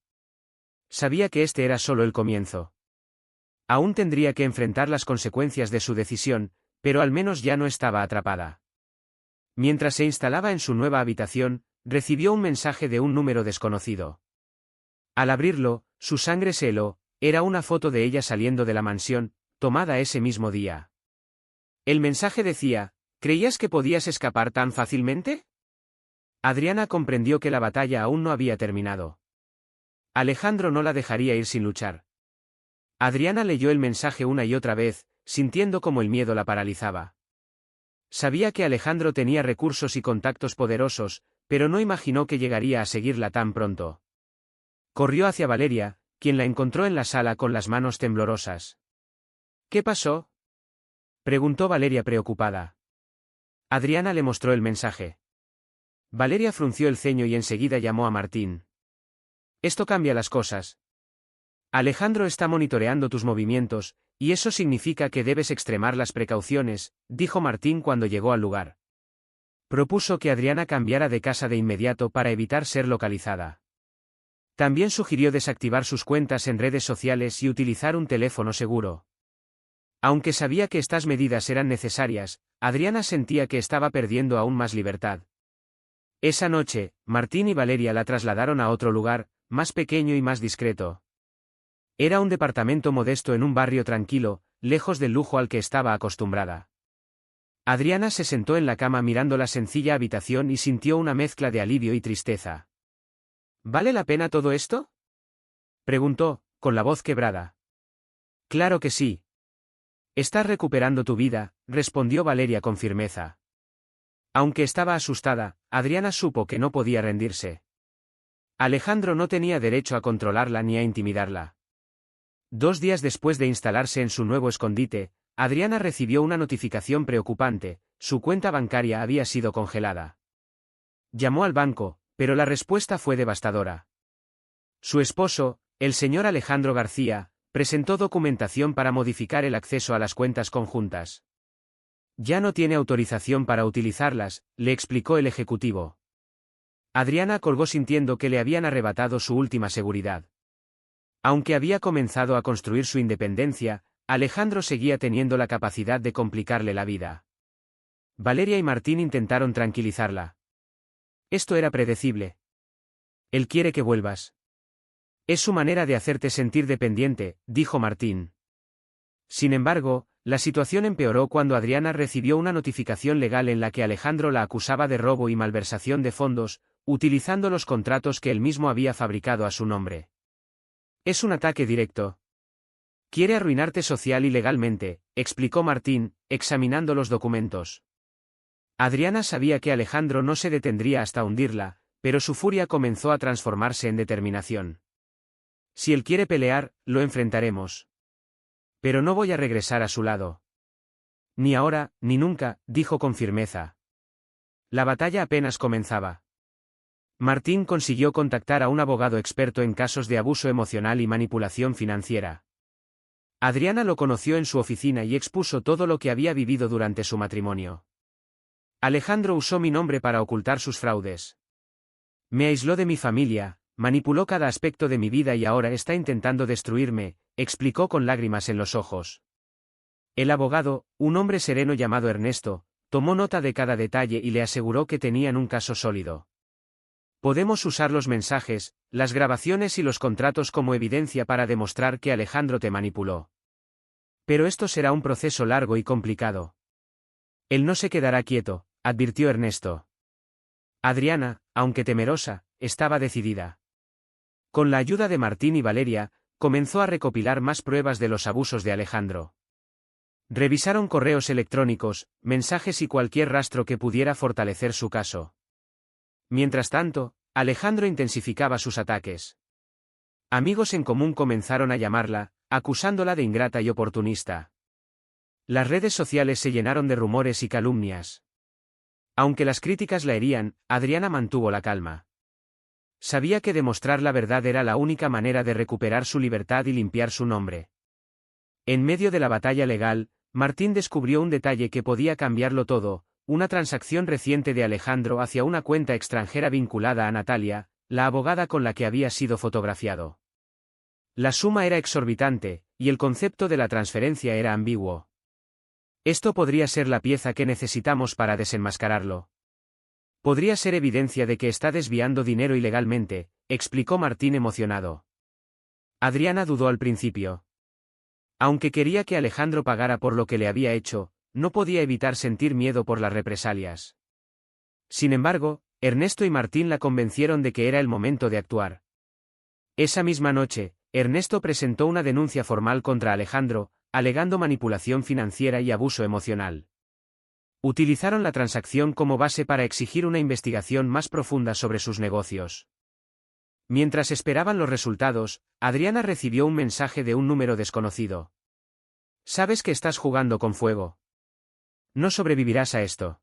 Sabía que este era solo el comienzo. Aún tendría que enfrentar las consecuencias de su decisión, pero al menos ya no estaba atrapada. Mientras se instalaba en su nueva habitación, recibió un mensaje de un número desconocido. Al abrirlo, su sangre se heló, era una foto de ella saliendo de la mansión, tomada ese mismo día. El mensaje decía: «¿Creías que podías escapar tan fácilmente?». Adriana comprendió que la batalla aún no había terminado. Alejandro no la dejaría ir sin luchar. Adriana leyó el mensaje una y otra vez, sintiendo como el miedo la paralizaba. Sabía que Alejandro tenía recursos y contactos poderosos, pero no imaginó que llegaría a seguirla tan pronto. Corrió hacia Valeria, quien la encontró en la sala con las manos temblorosas. «¿Qué pasó?», preguntó Valeria preocupada. Adriana le mostró el mensaje. Valeria frunció el ceño y enseguida llamó a Martín. «Esto cambia las cosas. Alejandro está monitoreando tus movimientos, y eso significa que debes extremar las precauciones», dijo Martín cuando llegó al lugar. Propuso que Adriana cambiara de casa de inmediato para evitar ser localizada. También sugirió desactivar sus cuentas en redes sociales y utilizar un teléfono seguro. Aunque sabía que estas medidas eran necesarias, Adriana sentía que estaba perdiendo aún más libertad. Esa noche, Martín y Valeria la trasladaron a otro lugar, más pequeño y más discreto. Era un departamento modesto en un barrio tranquilo, lejos del lujo al que estaba acostumbrada. Adriana se sentó en la cama mirando la sencilla habitación y sintió una mezcla de alivio y tristeza. «¿Vale la pena todo esto?», preguntó, con la voz quebrada. «Claro que sí. Estás recuperando tu vida», respondió Valeria con firmeza. Aunque estaba asustada, Adriana supo que no podía rendirse. Alejandro no tenía derecho a controlarla ni a intimidarla. 2 días después de instalarse en su nuevo escondite, Adriana recibió una notificación preocupante: su cuenta bancaria había sido congelada. Llamó al banco, pero la respuesta fue devastadora. Su esposo, el señor Alejandro García, presentó documentación para modificar el acceso a las cuentas conjuntas. «Ya no tiene autorización para utilizarlas», le explicó el ejecutivo. Adriana colgó sintiendo que le habían arrebatado su última seguridad. Aunque había comenzado a construir su independencia, Alejandro seguía teniendo la capacidad de complicarle la vida. Valeria y Martín intentaron tranquilizarla. «Esto era predecible. Él quiere que vuelvas. Es su manera de hacerte sentir dependiente», dijo Martín. Sin embargo, la situación empeoró cuando Adriana recibió una notificación legal en la que Alejandro la acusaba de robo y malversación de fondos, utilizando los contratos que él mismo había fabricado a su nombre. «Es un ataque directo. Quiere arruinarte social y legalmente», explicó Martín, examinando los documentos. Adriana sabía que Alejandro no se detendría hasta hundirla, pero su furia comenzó a transformarse en determinación. «Si él quiere pelear, lo enfrentaremos. Pero no voy a regresar a su lado. Ni ahora, ni nunca», dijo con firmeza. La batalla apenas comenzaba. Martín consiguió contactar a un abogado experto en casos de abuso emocional y manipulación financiera. Adriana lo conoció en su oficina y expuso todo lo que había vivido durante su matrimonio. «Alejandro usó mi nombre para ocultar sus fraudes. Me aisló de mi familia, manipuló cada aspecto de mi vida y ahora está intentando destruirme», explicó con lágrimas en los ojos. El abogado, un hombre sereno llamado Ernesto, tomó nota de cada detalle y le aseguró que tenían un caso sólido. «Podemos usar los mensajes, las grabaciones y los contratos como evidencia para demostrar que Alejandro te manipuló. Pero esto será un proceso largo y complicado». «Él no se quedará quieto», advirtió Ernesto. Adriana, aunque temerosa, estaba decidida. Con la ayuda de Martín y Valeria, comenzó a recopilar más pruebas de los abusos de Alejandro. Revisaron correos electrónicos, mensajes y cualquier rastro que pudiera fortalecer su caso. Mientras tanto, Alejandro intensificaba sus ataques. Amigos en común comenzaron a llamarla, acusándola de ingrata y oportunista. Las redes sociales se llenaron de rumores y calumnias. Aunque las críticas la herían, Adriana mantuvo la calma. Sabía que demostrar la verdad era la única manera de recuperar su libertad y limpiar su nombre. En medio de la batalla legal, Martín descubrió un detalle que podía cambiarlo todo: una transacción reciente de Alejandro hacia una cuenta extranjera vinculada a Natalia, la abogada con la que había sido fotografiado. La suma era exorbitante, y el concepto de la transferencia era ambiguo. Esto podría ser la pieza que necesitamos para desenmascararlo. Podría ser evidencia de que está desviando dinero ilegalmente, explicó Martín emocionado. Adriana dudó al principio. Aunque quería que Alejandro pagara por lo que le había hecho, no podía evitar sentir miedo por las represalias. Sin embargo, Ernesto y Martín la convencieron de que era el momento de actuar. Esa misma noche, Ernesto presentó una denuncia formal contra Alejandro, alegando manipulación financiera y abuso emocional. Utilizaron la transacción como base para exigir una investigación más profunda sobre sus negocios. Mientras esperaban los resultados, Adriana recibió un mensaje de un número desconocido. «Sabes que estás jugando con fuego. No sobrevivirás a esto».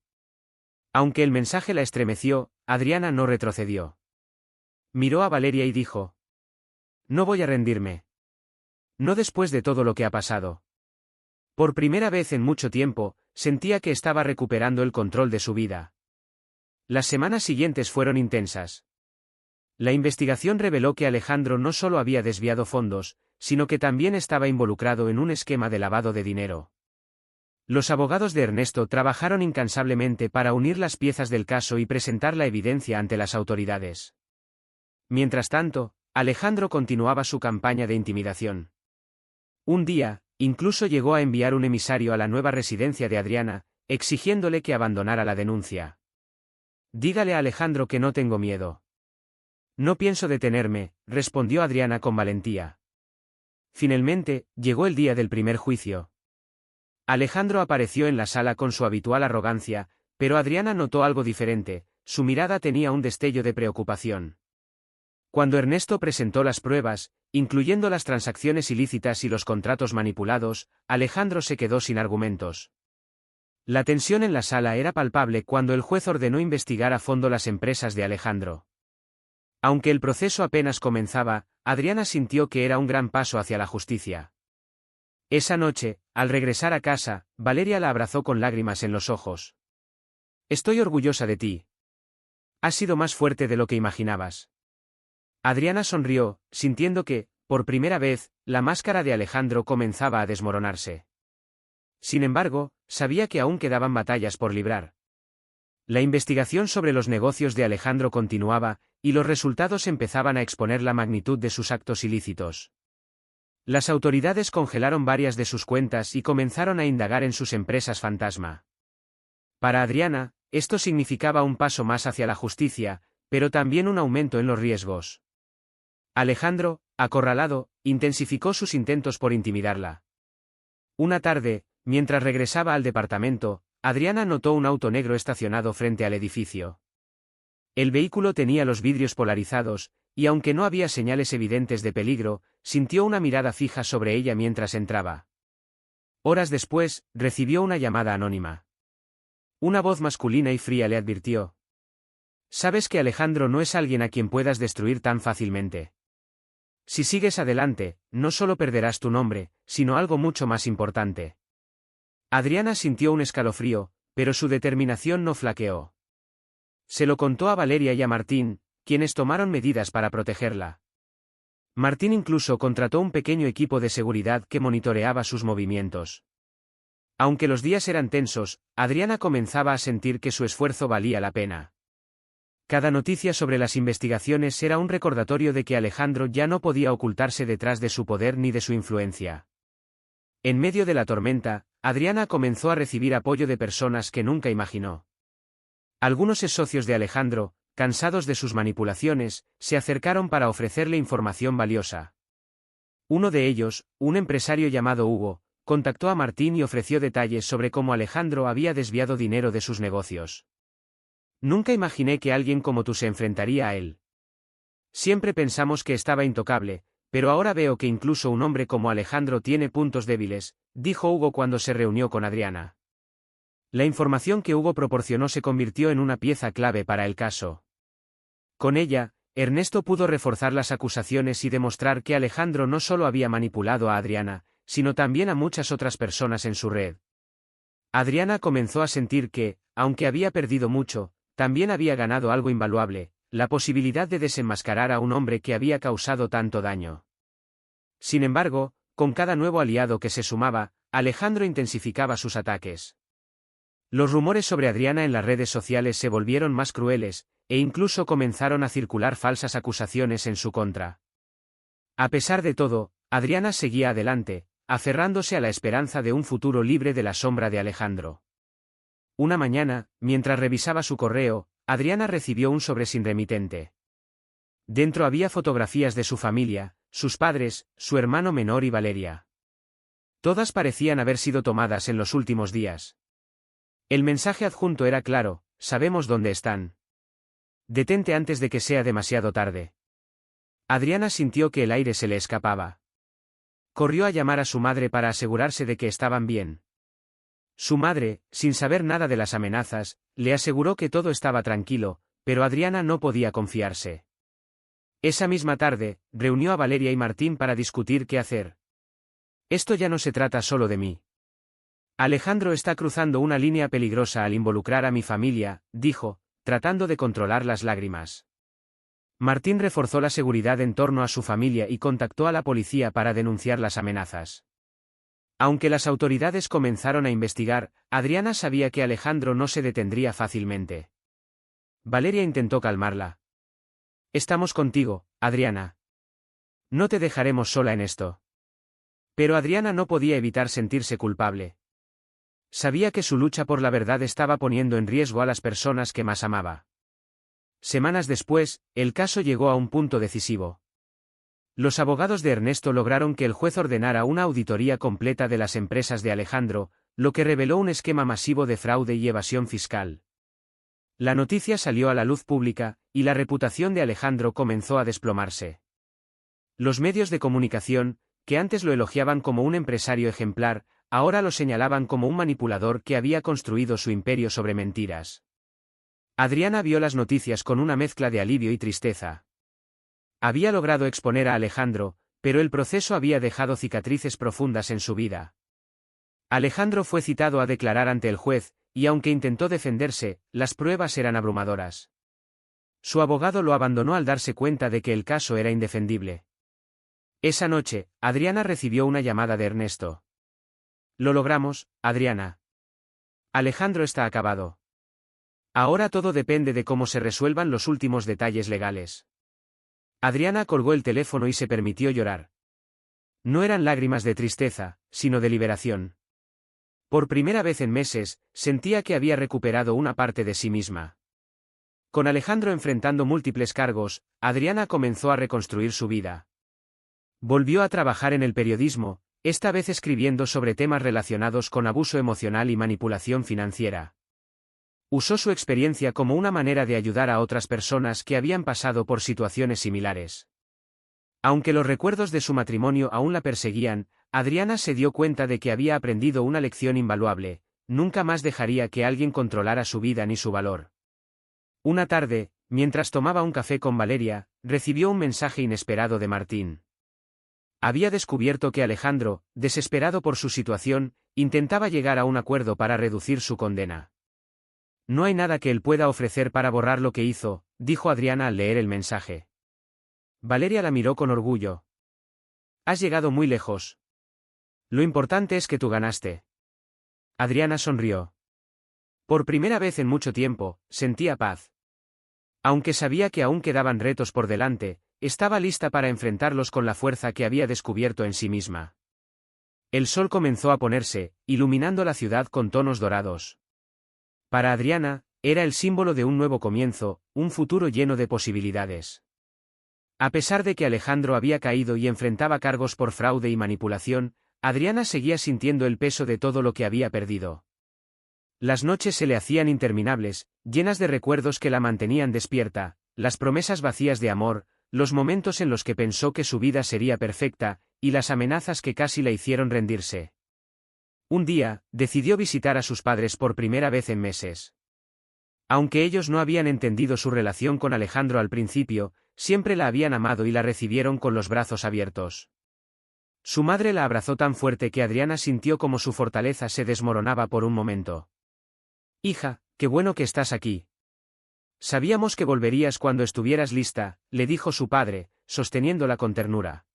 Aunque el mensaje la estremeció, Adriana no retrocedió. Miró a Valeria y dijo: «No voy a rendirme. No después de todo lo que ha pasado». Por primera vez en mucho tiempo, sentía que estaba recuperando el control de su vida. Las semanas siguientes fueron intensas. La investigación reveló que Alejandro no solo había desviado fondos, sino que también estaba involucrado en un esquema de lavado de dinero. Los abogados de Ernesto trabajaron incansablemente para unir las piezas del caso y presentar la evidencia ante las autoridades. Mientras tanto, Alejandro continuaba su campaña de intimidación. Un día, incluso llegó a enviar un emisario a la nueva residencia de Adriana, exigiéndole que abandonara la denuncia. «Dígale a Alejandro que no tengo miedo». «No pienso detenerme», respondió Adriana con valentía. Finalmente, llegó el día del primer juicio. Alejandro apareció en la sala con su habitual arrogancia, pero Adriana notó algo diferente: su mirada tenía un destello de preocupación. Cuando Ernesto presentó las pruebas, incluyendo las transacciones ilícitas y los contratos manipulados, Alejandro se quedó sin argumentos. La tensión en la sala era palpable cuando el juez ordenó investigar a fondo las empresas de Alejandro. Aunque el proceso apenas comenzaba, Adriana sintió que era un gran paso hacia la justicia. Esa noche, al regresar a casa, Valeria la abrazó con lágrimas en los ojos. «Estoy orgullosa de ti. Has sido más fuerte de lo que imaginabas». Adriana sonrió, sintiendo que, por primera vez, la máscara de Alejandro comenzaba a desmoronarse. Sin embargo, sabía que aún quedaban batallas por librar. La investigación sobre los negocios de Alejandro continuaba, y los resultados empezaban a exponer la magnitud de sus actos ilícitos. Las autoridades congelaron varias de sus cuentas y comenzaron a indagar en sus empresas fantasma. Para Adriana, esto significaba un paso más hacia la justicia, pero también un aumento en los riesgos. Alejandro, acorralado, intensificó sus intentos por intimidarla. Una tarde, mientras regresaba al departamento, Adriana notó un auto negro estacionado frente al edificio. El vehículo tenía los vidrios polarizados, y aunque no había señales evidentes de peligro, sintió una mirada fija sobre ella mientras entraba. Horas después, recibió una llamada anónima. Una voz masculina y fría le advirtió: «Sabes que Alejandro no es alguien a quien puedas destruir tan fácilmente. Si sigues adelante, no solo perderás tu nombre, sino algo mucho más importante». Adriana sintió un escalofrío, pero su determinación no flaqueó. Se lo contó a Valeria y a Martín, quienes tomaron medidas para protegerla. Martín incluso contrató un pequeño equipo de seguridad que monitoreaba sus movimientos. Aunque los días eran tensos, Adriana comenzaba a sentir que su esfuerzo valía la pena. Cada noticia sobre las investigaciones era un recordatorio de que Alejandro ya no podía ocultarse detrás de su poder ni de su influencia. En medio de la tormenta, Adriana comenzó a recibir apoyo de personas que nunca imaginó. Algunos ex socios de Alejandro, cansados de sus manipulaciones, se acercaron para ofrecerle información valiosa. Uno de ellos, un empresario llamado Hugo, contactó a Martín y ofreció detalles sobre cómo Alejandro había desviado dinero de sus negocios. Nunca imaginé que alguien como tú se enfrentaría a él. Siempre pensamos que estaba intocable, pero ahora veo que incluso un hombre como Alejandro tiene puntos débiles, dijo Hugo cuando se reunió con Adriana. La información que Hugo proporcionó se convirtió en una pieza clave para el caso. Con ella, Ernesto pudo reforzar las acusaciones y demostrar que Alejandro no solo había manipulado a Adriana, sino también a muchas otras personas en su red. Adriana comenzó a sentir que, aunque había perdido mucho, también había ganado algo invaluable, la posibilidad de desenmascarar a un hombre que había causado tanto daño. Sin embargo, con cada nuevo aliado que se sumaba, Alejandro intensificaba sus ataques. Los rumores sobre Adriana en las redes sociales se volvieron más crueles, e incluso comenzaron a circular falsas acusaciones en su contra. A pesar de todo, Adriana seguía adelante, aferrándose a la esperanza de un futuro libre de la sombra de Alejandro. Una mañana, mientras revisaba su correo, Adriana recibió un sobre sin remitente. Dentro había fotografías de su familia, sus padres, su hermano menor y Valeria. Todas parecían haber sido tomadas en los últimos días. El mensaje adjunto era claro: sabemos dónde están. Detente antes de que sea demasiado tarde. Adriana sintió que el aire se le escapaba. Corrió a llamar a su madre para asegurarse de que estaban bien. Su madre, sin saber nada de las amenazas, le aseguró que todo estaba tranquilo, pero Adriana no podía confiarse. Esa misma tarde, reunió a Valeria y Martín para discutir qué hacer. Esto ya no se trata solo de mí. Alejandro está cruzando una línea peligrosa al involucrar a mi familia, dijo, tratando de controlar las lágrimas. Martín reforzó la seguridad en torno a su familia y contactó a la policía para denunciar las amenazas. Aunque las autoridades comenzaron a investigar, Adriana sabía que Alejandro no se detendría fácilmente. Valeria intentó calmarla. Estamos contigo, Adriana. No te dejaremos sola en esto. Pero Adriana no podía evitar sentirse culpable. Sabía que su lucha por la verdad estaba poniendo en riesgo a las personas que más amaba. Semanas después, el caso llegó a un punto decisivo. Los abogados de Ernesto lograron que el juez ordenara una auditoría completa de las empresas de Alejandro, lo que reveló un esquema masivo de fraude y evasión fiscal. La noticia salió a la luz pública, y la reputación de Alejandro comenzó a desplomarse. Los medios de comunicación, que antes lo elogiaban como un empresario ejemplar, ahora lo señalaban como un manipulador que había construido su imperio sobre mentiras. Adriana vio las noticias con una mezcla de alivio y tristeza. Había logrado exponer a Alejandro, pero el proceso había dejado cicatrices profundas en su vida. Alejandro fue citado a declarar ante el juez, y aunque intentó defenderse, las pruebas eran abrumadoras. Su abogado lo abandonó al darse cuenta de que el caso era indefendible. Esa noche, Adriana recibió una llamada de Ernesto. Lo logramos, Adriana. Alejandro está acabado. Ahora todo depende de cómo se resuelvan los últimos detalles legales. Adriana colgó el teléfono y se permitió llorar. No eran lágrimas de tristeza, sino de liberación. Por primera vez en meses, sentía que había recuperado una parte de sí misma. Con Alejandro enfrentando múltiples cargos, Adriana comenzó a reconstruir su vida. Volvió a trabajar en el periodismo, esta vez escribiendo sobre temas relacionados con abuso emocional y manipulación financiera. Usó su experiencia como una manera de ayudar a otras personas que habían pasado por situaciones similares. Aunque los recuerdos de su matrimonio aún la perseguían, Adriana se dio cuenta de que había aprendido una lección invaluable: nunca más dejaría que alguien controlara su vida ni su valor. Una tarde, mientras tomaba un café con Valeria, recibió un mensaje inesperado de Martín. Había descubierto que Alejandro, desesperado por su situación, intentaba llegar a un acuerdo para reducir su condena. No hay nada que él pueda ofrecer para borrar lo que hizo, dijo Adriana al leer el mensaje. Valeria la miró con orgullo. Has llegado muy lejos. Lo importante es que tú ganaste. Adriana sonrió. Por primera vez en mucho tiempo, sentía paz. Aunque sabía que aún quedaban retos por delante, estaba lista para enfrentarlos con la fuerza que había descubierto en sí misma. El sol comenzó a ponerse, iluminando la ciudad con tonos dorados. Para Adriana, era el símbolo de un nuevo comienzo, un futuro lleno de posibilidades. A pesar de que Alejandro había caído y enfrentaba cargos por fraude y manipulación, Adriana seguía sintiendo el peso de todo lo que había perdido. Las noches se le hacían interminables, llenas de recuerdos que la mantenían despierta, las promesas vacías de amor, los momentos en los que pensó que su vida sería perfecta, y las amenazas que casi la hicieron rendirse. Un día, decidió visitar a sus padres por primera vez en meses. Aunque ellos no habían entendido su relación con Alejandro al principio, siempre la habían amado y la recibieron con los brazos abiertos. Su madre la abrazó tan fuerte que Adriana sintió como su fortaleza se desmoronaba por un momento. «Hija, qué bueno que estás aquí. Sabíamos que volverías cuando estuvieras lista», le dijo su padre, sosteniéndola con ternura.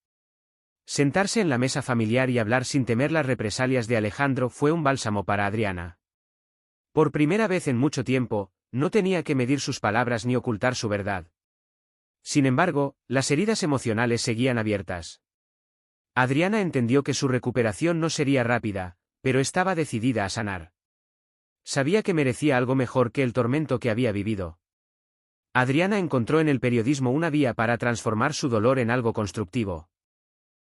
Sentarse en la mesa familiar y hablar sin temer las represalias de Alejandro fue un bálsamo para Adriana. Por primera vez en mucho tiempo, no tenía que medir sus palabras ni ocultar su verdad. Sin embargo, las heridas emocionales seguían abiertas. Adriana entendió que su recuperación no sería rápida, pero estaba decidida a sanar. Sabía que merecía algo mejor que el tormento que había vivido. Adriana encontró en el periodismo una vía para transformar su dolor en algo constructivo.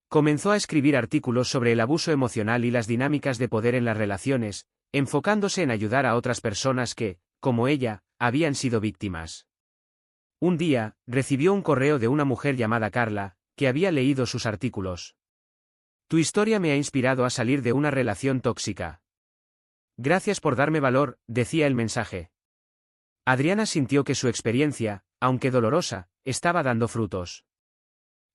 Comenzó a escribir artículos sobre el abuso emocional y las dinámicas de poder en las relaciones, enfocándose en ayudar a otras personas que, como ella, habían sido víctimas. Un día, recibió un correo de una mujer llamada Carla, que había leído sus artículos. «Tu historia me ha inspirado a salir de una relación tóxica. Gracias por darme valor», decía el mensaje. Adriana sintió que su experiencia, aunque dolorosa, estaba dando frutos.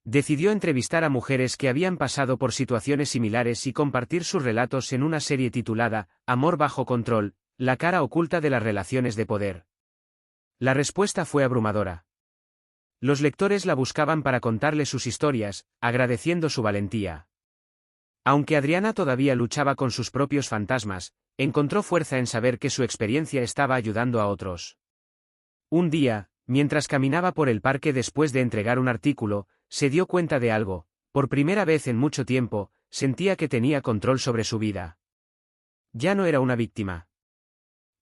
Decidió entrevistar a mujeres que habían pasado por situaciones similares y compartir sus relatos en una serie titulada «Amor bajo control, la cara oculta de las relaciones de poder». La respuesta fue abrumadora. Los lectores la buscaban para contarle sus historias, agradeciendo su valentía. Aunque Adriana todavía luchaba con sus propios fantasmas, encontró fuerza en saber que su experiencia estaba ayudando a otros. Un día, mientras caminaba por el parque después de entregar un artículo, se dio cuenta de algo: por primera vez en mucho tiempo, sentía que tenía control sobre su vida. Ya no era una víctima.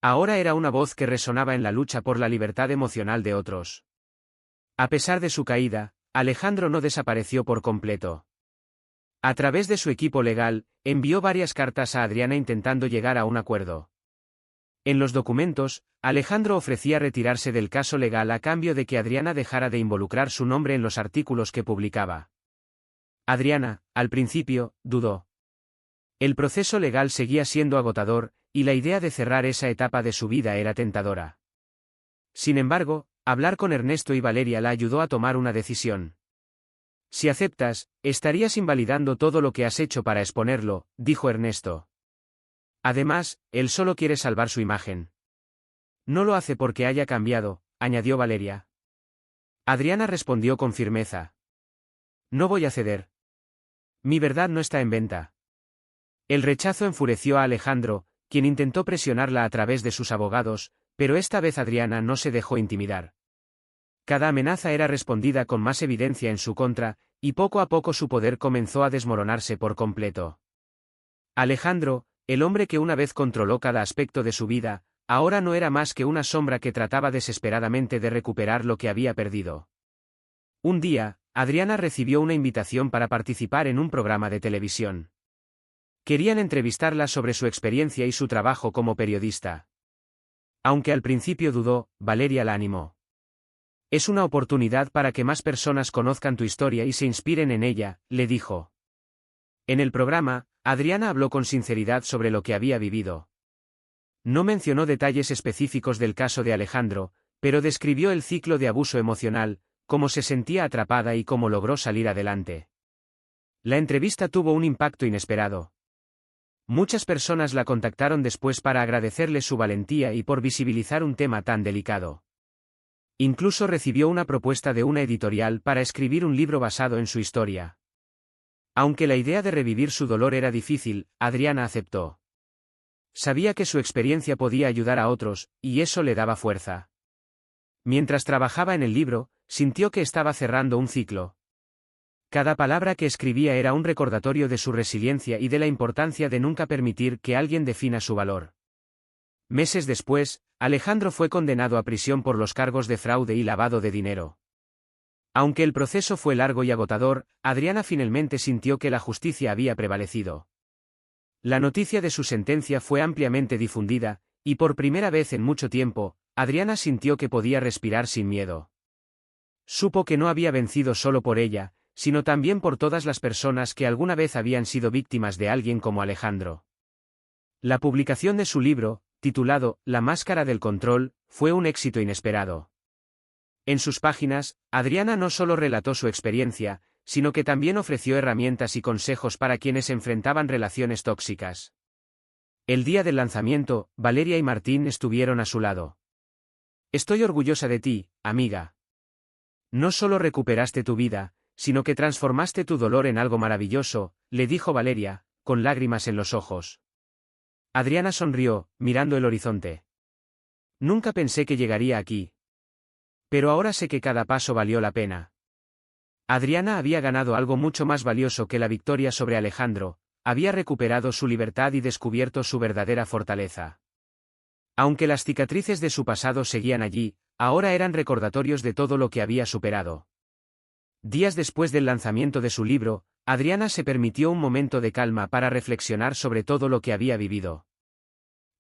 Ahora era una voz que resonaba en la lucha por la libertad emocional de otros. A pesar de su caída, Alejandro no desapareció por completo. A través de su equipo legal, envió varias cartas a Adriana intentando llegar a un acuerdo. En los documentos, Alejandro ofrecía retirarse del caso legal a cambio de que Adriana dejara de involucrar su nombre en los artículos que publicaba. Adriana, al principio, dudó. El proceso legal seguía siendo agotador, y la idea de cerrar esa etapa de su vida era tentadora. Sin embargo, hablar con Ernesto y Valeria la ayudó a tomar una decisión. «Si aceptas, estarías invalidando todo lo que has hecho para exponerlo», dijo Ernesto. Además, él solo quiere salvar su imagen. «No lo hace porque haya cambiado», añadió Valeria. Adriana respondió con firmeza. «No voy a ceder. Mi verdad no está en venta». El rechazo enfureció a Alejandro, quien intentó presionarla a través de sus abogados, pero esta vez Adriana no se dejó intimidar. Cada amenaza era respondida con más evidencia en su contra, y poco a poco su poder comenzó a desmoronarse por completo. Alejandro, el hombre que una vez controló cada aspecto de su vida, ahora no era más que una sombra que trataba desesperadamente de recuperar lo que había perdido. Un día, Adriana recibió una invitación para participar en un programa de televisión. Querían entrevistarla sobre su experiencia y su trabajo como periodista. Aunque al principio dudó, Valeria la animó. «Es una oportunidad para que más personas conozcan tu historia y se inspiren en ella», le dijo. En el programa, Adriana habló con sinceridad sobre lo que había vivido. No mencionó detalles específicos del caso de Alejandro, pero describió el ciclo de abuso emocional, cómo se sentía atrapada y cómo logró salir adelante. La entrevista tuvo un impacto inesperado. Muchas personas la contactaron después para agradecerle su valentía y por visibilizar un tema tan delicado. Incluso recibió una propuesta de una editorial para escribir un libro basado en su historia. Aunque la idea de revivir su dolor era difícil, Adriana aceptó. Sabía que su experiencia podía ayudar a otros, y eso le daba fuerza. Mientras trabajaba en el libro, sintió que estaba cerrando un ciclo. Cada palabra que escribía era un recordatorio de su resiliencia y de la importancia de nunca permitir que alguien defina su valor. Meses después, Alejandro fue condenado a prisión por los cargos de fraude y lavado de dinero. Aunque el proceso fue largo y agotador, Adriana finalmente sintió que la justicia había prevalecido. La noticia de su sentencia fue ampliamente difundida, y por primera vez en mucho tiempo, Adriana sintió que podía respirar sin miedo. Supo que no había vencido solo por ella, sino también por todas las personas que alguna vez habían sido víctimas de alguien como Alejandro. La publicación de su libro, titulado La máscara del control, fue un éxito inesperado. En sus páginas, Adriana no solo relató su experiencia, sino que también ofreció herramientas y consejos para quienes enfrentaban relaciones tóxicas. El día del lanzamiento, Valeria y Martín estuvieron a su lado. Estoy orgullosa de ti, amiga. No solo recuperaste tu vida, sino que transformaste tu dolor en algo maravilloso, le dijo Valeria, con lágrimas en los ojos. Adriana sonrió, mirando el horizonte. Nunca pensé que llegaría aquí. Pero ahora sé que cada paso valió la pena. Adriana había ganado algo mucho más valioso que la victoria sobre Alejandro, había recuperado su libertad y descubierto su verdadera fortaleza. Aunque las cicatrices de su pasado seguían allí, ahora eran recordatorios de todo lo que había superado. Días después del lanzamiento de su libro, Adriana se permitió un momento de calma para reflexionar sobre todo lo que había vivido.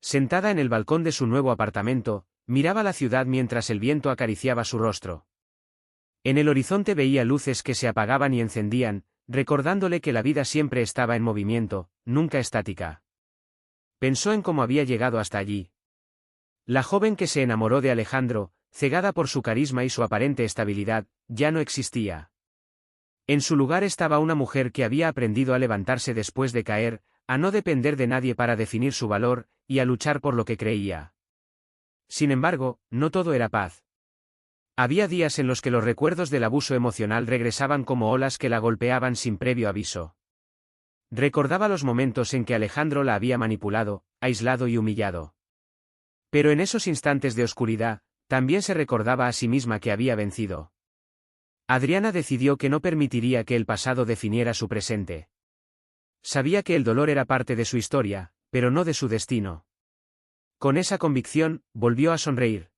Sentada en el balcón de su nuevo apartamento, miraba la ciudad mientras el viento acariciaba su rostro. En el horizonte veía luces que se apagaban y encendían, recordándole que la vida siempre estaba en movimiento, nunca estática. Pensó en cómo había llegado hasta allí. La joven que se enamoró de Alejandro, cegada por su carisma y su aparente estabilidad, ya no existía. En su lugar estaba una mujer que había aprendido a levantarse después de caer, a no depender de nadie para definir su valor, y a luchar por lo que creía. Sin embargo, no todo era paz. Había días en los que los recuerdos del abuso emocional regresaban como olas que la golpeaban sin previo aviso. Recordaba los momentos en que Alejandro la había manipulado, aislado y humillado. Pero en esos instantes de oscuridad, también se recordaba a sí misma que había vencido. Adriana decidió que no permitiría que el pasado definiera su presente. Sabía que el dolor era parte de su historia, pero no de su destino. Con esa convicción, volvió a sonreír.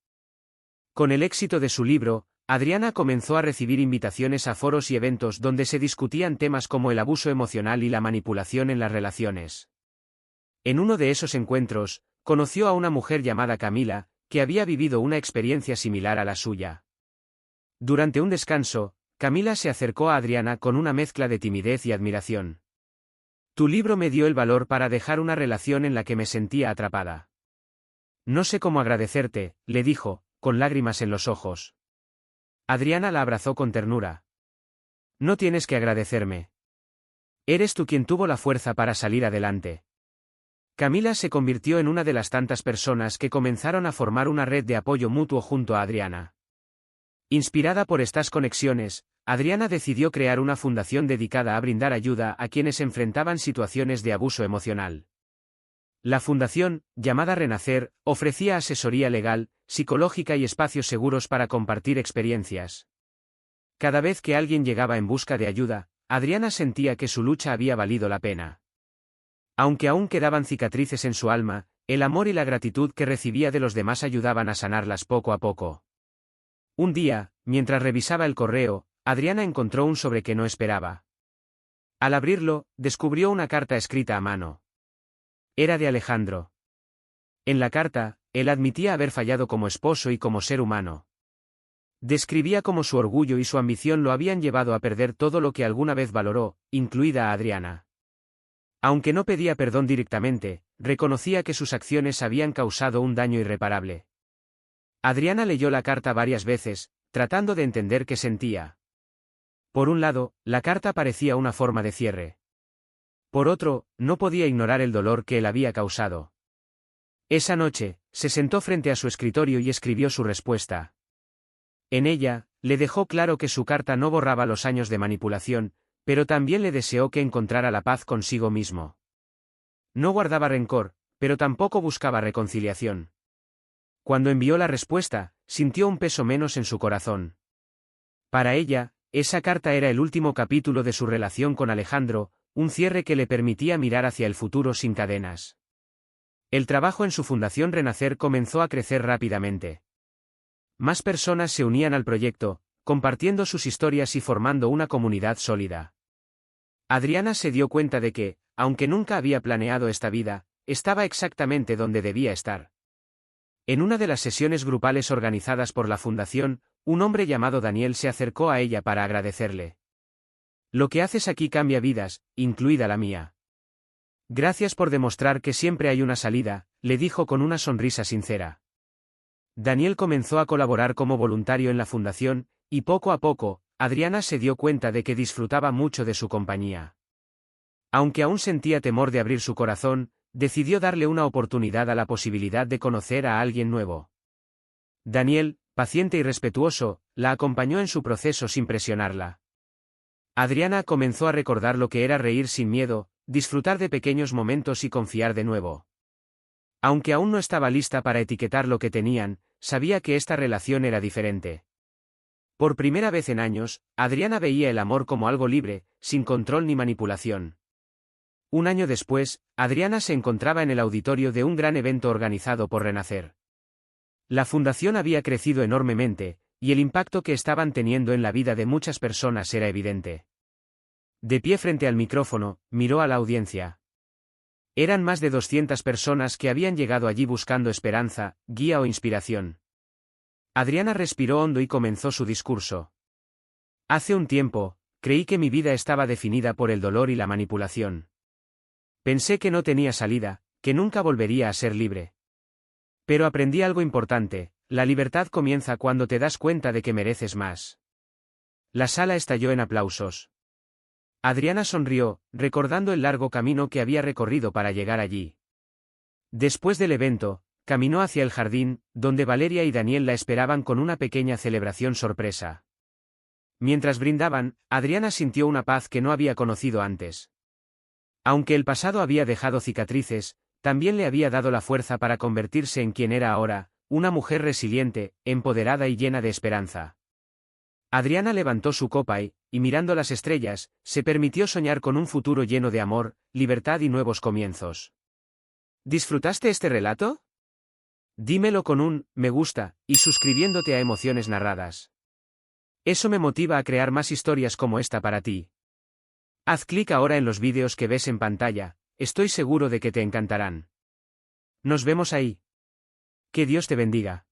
Con el éxito de su libro, Adriana comenzó a recibir invitaciones a foros y eventos donde se discutían temas como el abuso emocional y la manipulación en las relaciones. En uno de esos encuentros, conoció a una mujer llamada Camila, que había vivido una experiencia similar a la suya. Durante un descanso, Camila se acercó a Adriana con una mezcla de timidez y admiración. Tu libro me dio el valor para dejar una relación en la que me sentía atrapada. No sé cómo agradecerte, le dijo, con lágrimas en los ojos. Adriana la abrazó con ternura. No tienes que agradecerme. Eres tú quien tuvo la fuerza para salir adelante. Camila se convirtió en una de las tantas personas que comenzaron a formar una red de apoyo mutuo junto a Adriana. Inspirada por estas conexiones, Adriana decidió crear una fundación dedicada a brindar ayuda a quienes enfrentaban situaciones de abuso emocional. La fundación, llamada Renacer, ofrecía asesoría legal, psicológica y espacios seguros para compartir experiencias. Cada vez que alguien llegaba en busca de ayuda, Adriana sentía que su lucha había valido la pena. Aunque aún quedaban cicatrices en su alma, el amor y la gratitud que recibía de los demás ayudaban a sanarlas poco a poco. Un día, mientras revisaba el correo, Adriana encontró un sobre que no esperaba. Al abrirlo, descubrió una carta escrita a mano. Era de Alejandro. En la carta, él admitía haber fallado como esposo y como ser humano. Describía cómo su orgullo y su ambición lo habían llevado a perder todo lo que alguna vez valoró, incluida a Adriana. Aunque no pedía perdón directamente, reconocía que sus acciones habían causado un daño irreparable. Adriana leyó la carta varias veces, tratando de entender qué sentía. Por un lado, la carta parecía una forma de cierre. Por otro, no podía ignorar el dolor que él había causado. Esa noche, se sentó frente a su escritorio y escribió su respuesta. En ella, le dejó claro que su carta no borraba los años de manipulación, pero también le deseó que encontrara la paz consigo mismo. No guardaba rencor, pero tampoco buscaba reconciliación. Cuando envió la respuesta, sintió un peso menos en su corazón. Para ella, esa carta era el último capítulo de su relación con Alejandro, un cierre que le permitía mirar hacia el futuro sin cadenas. El trabajo en su fundación Renacer comenzó a crecer rápidamente. Más personas se unían al proyecto, compartiendo sus historias y formando una comunidad sólida. Adriana se dio cuenta de que, aunque nunca había planeado esta vida, estaba exactamente donde debía estar. En una de las sesiones grupales organizadas por la fundación, un hombre llamado Daniel se acercó a ella para agradecerle. Lo que haces aquí cambia vidas, incluida la mía. Gracias por demostrar que siempre hay una salida, le dijo con una sonrisa sincera. Daniel comenzó a colaborar como voluntario en la fundación, y poco a poco, Adriana se dio cuenta de que disfrutaba mucho de su compañía. Aunque aún sentía temor de abrir su corazón, decidió darle una oportunidad a la posibilidad de conocer a alguien nuevo. Daniel, paciente y respetuoso, la acompañó en su proceso sin presionarla. Adriana comenzó a recordar lo que era reír sin miedo, disfrutar de pequeños momentos y confiar de nuevo. Aunque aún no estaba lista para etiquetar lo que tenían, sabía que esta relación era diferente. Por primera vez en años, Adriana veía el amor como algo libre, sin control ni manipulación. Un año después, Adriana se encontraba en el auditorio de un gran evento organizado por Renacer. La fundación había crecido enormemente, y el impacto que estaban teniendo en la vida de muchas personas era evidente. De pie frente al micrófono, miró a la audiencia. Eran más de 200 personas que habían llegado allí buscando esperanza, guía o inspiración. Adriana respiró hondo y comenzó su discurso. Hace un tiempo, creí que mi vida estaba definida por el dolor y la manipulación. Pensé que no tenía salida, que nunca volvería a ser libre. Pero aprendí algo importante: la libertad comienza cuando te das cuenta de que mereces más. La sala estalló en aplausos. Adriana sonrió, recordando el largo camino que había recorrido para llegar allí. Después del evento, caminó hacia el jardín, donde Valeria y Daniel la esperaban con una pequeña celebración sorpresa. Mientras brindaban, Adriana sintió una paz que no había conocido antes. Aunque el pasado había dejado cicatrices, también le había dado la fuerza para convertirse en quien era ahora, una mujer resiliente, empoderada y llena de esperanza. Adriana levantó su copa y, mirando las estrellas, se permitió soñar con un futuro lleno de amor, libertad y nuevos comienzos. ¿Disfrutaste este relato? Dímelo con un me gusta y suscribiéndote a Emociones Narradas. Eso me motiva a crear más historias como esta para ti. Haz clic ahora en los vídeos que ves en pantalla, estoy seguro de que te encantarán. Nos vemos ahí. Que Dios te bendiga.